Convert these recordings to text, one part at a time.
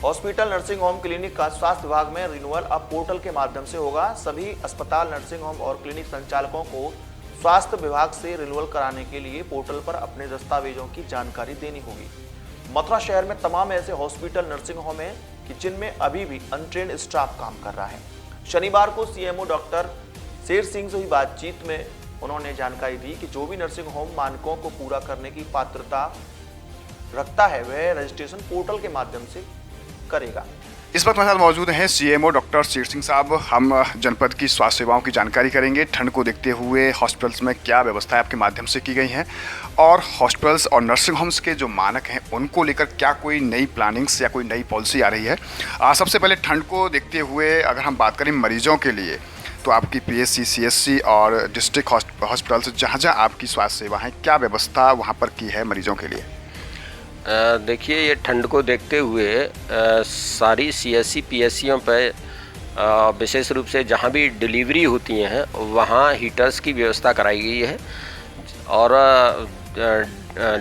Hospital, nursing home, clinic का स्वास्थ्य विभाग में रिन्यूअल अब पोर्टल के माध्यम से होगा। सभी अस्पताल, नर्सिंग होम और क्लिनिक संचालकों को स्वास्थ्य विभाग से रिन्यूअल कराने के लिए पोर्टल पर अपने दस्तावेजों की जानकारी देनी होगी। मथुरा शहर में तमाम ऐसे हॉस्पिटल, नर्सिंग होम हैं कि जिनमें अभी भी अनट्रेन्ड स्टाफ काम कर रहा है। शनिवार को सीएमओ डॉक्टर शेर सिंह से हुई बातचीत में उन्होंने जानकारी दी कि जो भी नर्सिंग होम मानकों को पूरा करने की पात्रता रखता है वह रजिस्ट्रेशन पोर्टल के माध्यम से करेगा। इस वक्त हमारे साथ मौजूद हैं सीएमओ डॉक्टर शेर सिंह साहब। हम जनपद की स्वास्थ्य सेवाओं की जानकारी करेंगे। ठंड को देखते हुए हॉस्पिटल्स में क्या व्यवस्थाएं आपके माध्यम से की गई हैं और हॉस्पिटल्स और नर्सिंग होम्स के जो मानक हैं उनको लेकर क्या कोई नई प्लानिंग्स या कोई नई पॉलिसी आ रही है। सबसे पहले ठंड को देखते हुए अगर हम बात करें मरीजों के लिए, तो आपकी पीएचसी, सीएचसी और डिस्ट्रिक्ट हॉस्पिटल्स जहाँ जहाँ आपकी स्वास्थ्य सेवा है, क्या व्यवस्था वहाँ पर की है मरीजों के लिए? देखिए, ये ठंड को देखते हुए सारी सीएससी पीएचसीयों पर विशेष रूप से जहाँ भी डिलीवरी होती हैं वहाँ हीटर्स की व्यवस्था कराई गई है और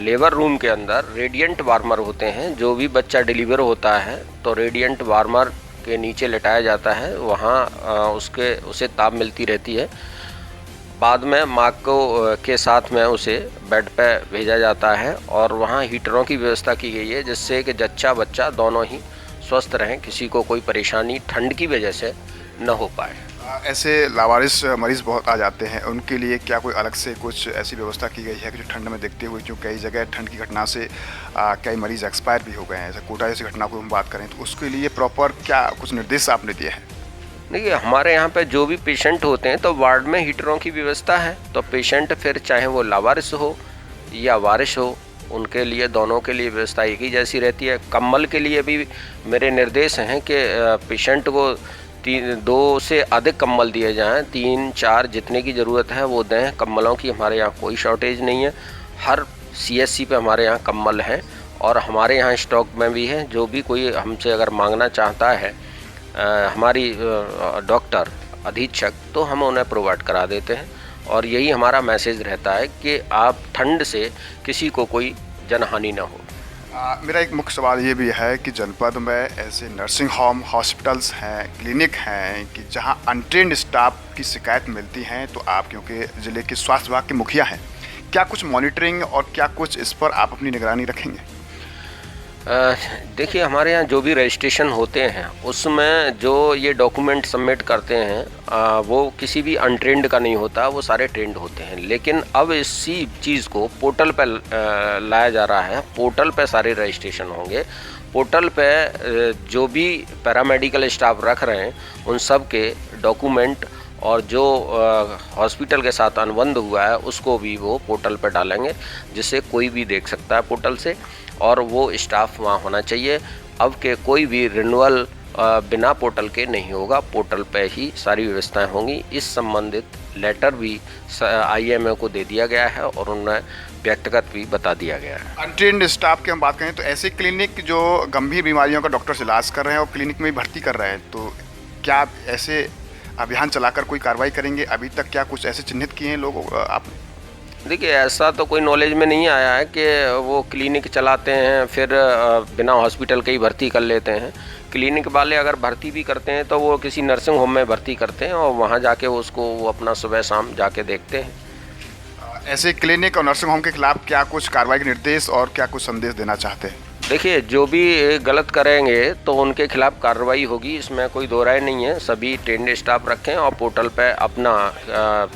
लेबर रूम के अंदर रेडिएंट वार्मर होते हैं। जो भी बच्चा डिलीवर होता है तो रेडिएंट वार्मर के नीचे लेटाया जाता है, वहाँ उसे ताप मिलती रहती है। बाद में माँ के साथ में उसे बेड पे भेजा जाता है और वहाँ हीटरों की व्यवस्था की गई है जिससे कि जच्चा बच्चा दोनों ही स्वस्थ रहें, किसी को कोई परेशानी ठंड की वजह से न हो पाए। ऐसे लावारिस मरीज बहुत आ जाते हैं, उनके लिए क्या कोई अलग से कुछ ऐसी व्यवस्था की गई है कि जो ठंड में देखते हुए, जो कई जगह ठंड की घटना से कई मरीज एक्सपायर भी हो गए हैं, जैसे कोटा जैसी घटना को हम बात करें, तो उसके लिए प्रॉपर क्या कुछ निर्देश आपने दिए हैं? देखिए, हमारे यहाँ पे जो भी पेशेंट होते हैं तो वार्ड में हीटरों की व्यवस्था है। तो पेशेंट फिर चाहे वो लावारिस हो या वारिस हो, उनके लिए दोनों के लिए व्यवस्था एक ही जैसी रहती है। कंबल के लिए भी मेरे निर्देश हैं कि पेशेंट को 2 से अधिक कंबल दिए जाएं, 3-4 जितने की ज़रूरत है वो दें। कंबलों की हमारे यहाँ कोई शॉर्टेज नहीं है। हर सीएचसी पे हमारे यहाँ कंबल हैं और हमारे यहाँ स्टॉक में भी है। जो भी कोई हमसे अगर मांगना चाहता है हमारी डॉक्टर अधीक्षक, तो हम उन्हें प्रोवाइड करा देते हैं। और यही हमारा मैसेज रहता है कि आप ठंड से किसी को कोई जनहानि ना हो। मेरा एक मुख्य सवाल ये भी है कि जनपद में ऐसे नर्सिंग होम, हॉस्पिटल्स हैं, क्लिनिक हैं कि जहां अनट्रेन्ड स्टाफ की शिकायत मिलती हैं, तो आप क्योंकि ज़िले के स्वास्थ्य विभाग के मुखिया हैं, क्या कुछ मॉनिटरिंग और क्या कुछ इस पर आप अपनी निगरानी रखेंगे? देखिए, हमारे यहाँ जो भी रजिस्ट्रेशन होते हैं उसमें जो ये डॉक्यूमेंट सबमिट करते हैं वो किसी भी अनट्रेंड का नहीं होता, वो सारे ट्रेंड होते हैं। लेकिन अब इसी चीज़ को पोर्टल पर लाया जा रहा है। पोर्टल पे सारे रजिस्ट्रेशन होंगे। पोर्टल पे जो भी पैरामेडिकल स्टाफ रख रहे हैं उन सब के डॉक्यूमेंट और जो हॉस्पिटल के साथ अनुबंध हुआ है उसको भी वो पोर्टल पर डालेंगे, जिससे कोई भी देख सकता है पोर्टल से, और वो स्टाफ वहाँ होना चाहिए। अब के कोई भी रिन्यूअल बिना पोर्टल के नहीं होगा, पोर्टल पे ही सारी व्यवस्थाएं होंगी। इस संबंधित लेटर भी आईएमए को दे दिया गया है और उन्हें व्यक्तिगत भी बता दिया गया है। अनट्रेन्ड स्टाफ की हम बात करें तो ऐसे क्लिनिक जो गंभीर बीमारियों का डॉक्टर से इलाज कर रहे हैं और क्लिनिक में भर्ती कर रहे हैं, तो क्या ऐसे अभियान चलाकर कोई कार्रवाई करेंगे? अभी तक क्या कुछ ऐसे चिन्हित किए हैं लोग आपने? देखिए, ऐसा तो कोई नॉलेज में नहीं आया है कि वो क्लिनिक चलाते हैं फिर बिना हॉस्पिटल के ही भर्ती कर लेते हैं। क्लिनिक वाले अगर भर्ती भी करते हैं तो वो किसी नर्सिंग होम में भर्ती करते हैं और वहाँ जाके उसको वो अपना सुबह शाम जाके देखते हैं। ऐसे क्लिनिक और नर्सिंग होम के खिलाफ क्या कुछ कार्रवाई के निर्देश और क्या कुछ संदेश देना चाहते हैं? देखिए, जो भी गलत करेंगे तो उनके खिलाफ कार्रवाई होगी, इसमें कोई दो राय नहीं है। सभी ट्रेंड स्टाफ रखें और पोर्टल पे अपना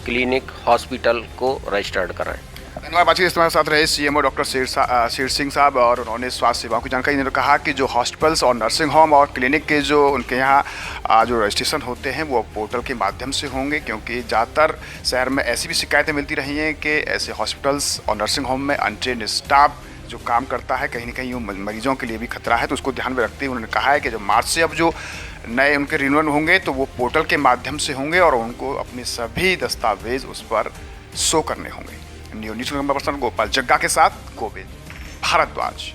क्लिनिक, हॉस्पिटल को रजिस्टर्ड कराएं। धन्यवाद। बातचीत इस साथ रहे सीएमओ डॉक्टर शेर सिंह साहब और उन्होंने स्वास्थ्य सेवाओं की जानकारी देने कहा कि जो हॉस्पिटल्स और नर्सिंग होम और क्लिनिक के जो उनके यहाँ जो रजिस्ट्रेशन होते हैं वो पोर्टल के माध्यम से होंगे, क्योंकि ज़्यादातर शहर में ऐसी भी शिकायतें मिलती रही हैं कि ऐसे हॉस्पिटल्स और नर्सिंग होम में अनट्रेन्ड स्टाफ जो काम करता है कहीं ना कहीं वो मरीजों के लिए भी खतरा है। तो उसको ध्यान में रखते हुए उन्होंने कहा है कि जब मार्च से अब जो नए उनके रिन्यूअल होंगे तो वो पोर्टल के माध्यम से होंगे और उनको अपने सभी दस्तावेज उस पर शो करने होंगे। न्यूज़ पर्सन गोपाल जग्गा के साथ गोविंद भारद्वाज।